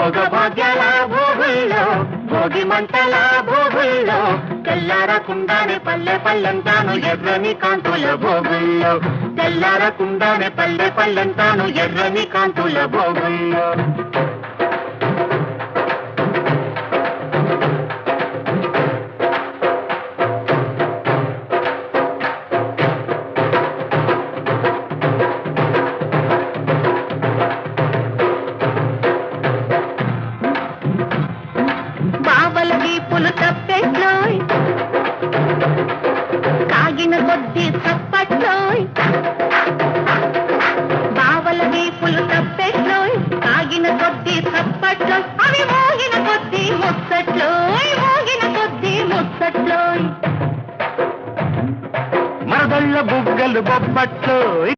భోగభాగ్యాల భోగుల్లో భోగి మంటల భోగుల్లో తెల్లారకుండానే పల్లె పల్లెంతాను ఎర్రని కాంతుల భోగుల్లో తెల్లారకుండానే పల్లె పల్లెంతాను ఎర్రని కాంతుల భోగుల్లో తప్పెట్లోయ్ కాగిన కొద్ది తప్పట్లోయ్ బావల వీపులు తప్పెట్లోయ్ కాగిన కొద్ది తప్పట్లోయ్ అవి మోగిన కొద్ది ముచ్చట్లోయ్ మోగిన కొద్ది ముచ్చట్లోయ్ మరదళ్ళ బుగ్గలు బొబ్బట్లోయ్